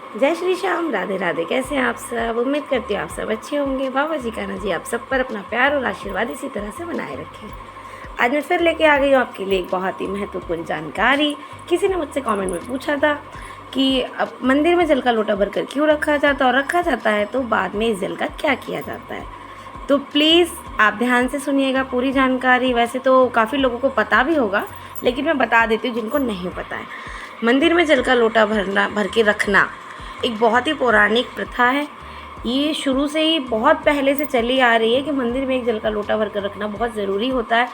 जय श्री श्याम, राधे राधे। कैसे हैं आप सब? उम्मीद करती हूँ आप सब अच्छे होंगे। बाबा जी का जी आप सब पर अपना प्यार और आशीर्वाद इसी तरह से बनाए रखें। आज मैं फिर लेके आ गई हूँ आपके लिए एक बहुत ही महत्वपूर्ण जानकारी। किसी ने मुझसे कमेंट में पूछा था कि अब मंदिर में जल का लोटा भरकर क्यों रखा जाता है, और रखा जाता है तो बाद में इस जल का क्या किया जाता है। तो प्लीज़ आप ध्यान से सुनिएगा पूरी जानकारी। वैसे तो काफ़ी लोगों को पता भी होगा, लेकिन मैं बता देती हूँ जिनको नहीं पता है। मंदिर में जल का लोटा भर के रखना एक बहुत ही पौराणिक प्रथा है। ये शुरू से ही बहुत पहले से चली आ रही है कि मंदिर में एक जल का लोटा भर कर रखना बहुत ज़रूरी होता है।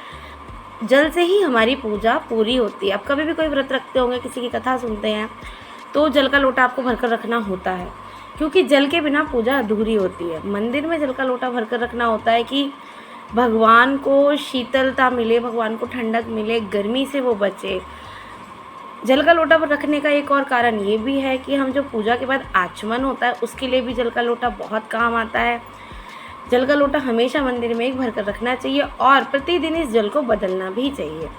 जल से ही हमारी पूजा पूरी होती है। आप कभी भी कोई व्रत रखते होंगे, किसी की कथा सुनते हैं, तो जल का लोटा आपको भरकर रखना होता है, क्योंकि जल के बिना पूजा अधूरी होती है। मंदिर में जल का लोटा भरकर रखना होता है कि भगवान को शीतलता मिले, भगवान को ठंडक मिले, गर्मी से वो बचे। जल का लोटा पर रखने का एक और कारण ये भी है कि हम जो पूजा के बाद आचमन होता है उसके लिए भी जल का लोटा बहुत काम आता है। जल का लोटा हमेशा मंदिर में एक भर कर रखना चाहिए और प्रतिदिन इस जल को बदलना भी चाहिए।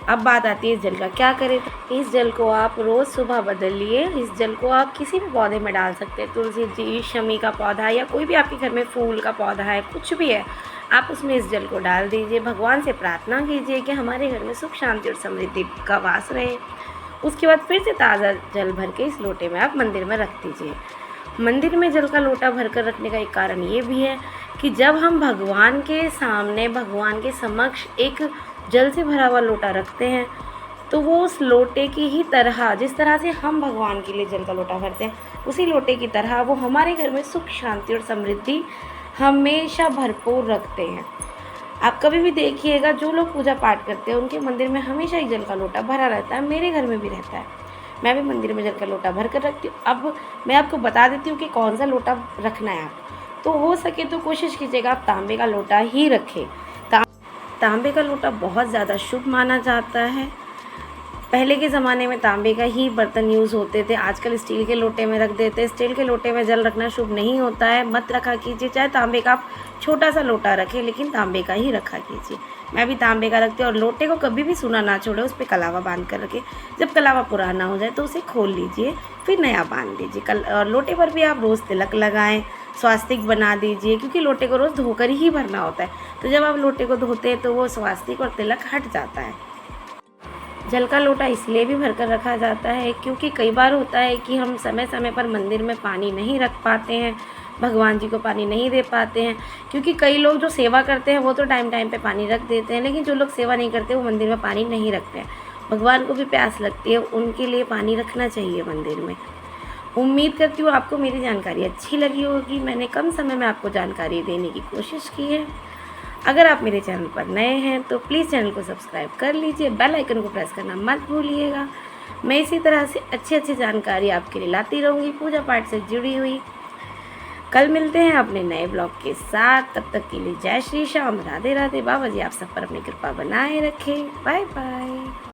अब बात आती है इस जल का क्या करें। तो इस जल को आप रोज़ सुबह बदलिए। इस जल को आप किसी भी पौधे में डाल सकते हैं, तुलसी जी, शमी का पौधा या कोई भी आपके घर में फूल का पौधा है, कुछ भी है, आप उसमें इस जल को डाल दीजिए। भगवान से प्रार्थना कीजिए कि हमारे घर में सुख शांति और समृद्धि का वास रहे। उसके बाद फिर से ताज़ा जल भर के इस लोटे में आप मंदिर में रख दीजिए। मंदिर में जल का लोटा भर कर रखने का एक कारण ये भी है कि जब हम भगवान के सामने, भगवान के समक्ष एक जल से भरा हुआ लोटा रखते हैं, तो वो उस लोटे की ही तरह, जिस तरह से हम भगवान के लिए जल का लोटा भरते हैं, उसी लोटे की तरह वो हमारे घर में सुख शांति और समृद्धि हमेशा भरपूर रखते हैं। आप कभी भी देखिएगा, जो लोग पूजा पाठ करते हैं उनके मंदिर में हमेशा एक जल का लोटा भरा रहता है। मेरे घर में भी रहता है। मैं भी मंदिर में जल का लोटा भर कर रखती हूँ। अब मैं आपको बता देती हूँ कि कौन सा लोटा रखना है। आप तो हो सके तो कोशिश कीजिएगा आप तांबे का लोटा ही रखें। तांबे का लोटा बहुत ज़्यादा शुभ माना जाता है। पहले के ज़माने में तांबे का ही बर्तन यूज़ होते थे, आजकल स्टील के लोटे में रख देते हैं। स्टील के लोटे में जल रखना शुभ नहीं होता है, मत रखा कीजिए। चाहे तांबे का आप छोटा सा लोटा रखें, लेकिन तांबे का ही रखा कीजिए। मैं भी तांबे का रखती हूँ। और लोटे को कभी भी सूना ना छोड़े, उस पर कलावा बांध कर रखें। जब कलावा पुराना हो जाए तो उसे खोल लीजिए, फिर नया बांध दीजिए। और लोटे पर भी आप रोज़ तिलक लगाएं, स्वास्तिक बना दीजिए, क्योंकि लोटे को रोज़ धोकर ही भरना होता है। तो जब आप लोटे को धोते हैं तो वो स्वास्तिक और तिलक हट जाता है। जल का लोटा इसलिए भी भरकर रखा जाता है क्योंकि कई बार होता है कि हम समय समय पर मंदिर में पानी नहीं रख पाते हैं, भगवान जी को पानी नहीं दे पाते हैं। क्योंकि कई लोग जो सेवा करते हैं वो तो टाइम टाइम पे पानी रख देते हैं, लेकिन जो लोग सेवा नहीं करते वो मंदिर में पानी नहीं रखते हैं। भगवान को भी प्यास लगती है, उनके लिए पानी रखना चाहिए मंदिर में। उम्मीद करती हूँ आपको मेरी जानकारी अच्छी लगी होगी। मैंने कम समय में आपको जानकारी देने की कोशिश की है। अगर आप मेरे चैनल पर नए हैं तो प्लीज़ चैनल को सब्सक्राइब कर लीजिए, बेल आइकन को प्रेस करना मत भूलिएगा। मैं इसी तरह से अच्छी अच्छी जानकारी आपके लिए लाती रहूँगी, पूजा पाठ से जुड़ी हुई। कल मिलते हैं अपने नए ब्लॉग के साथ। तब तक के लिए जय श्री श्याम, राधे राधे। बाबा जी आप सब पर अपनी कृपा बनाए रखें। Bye bye.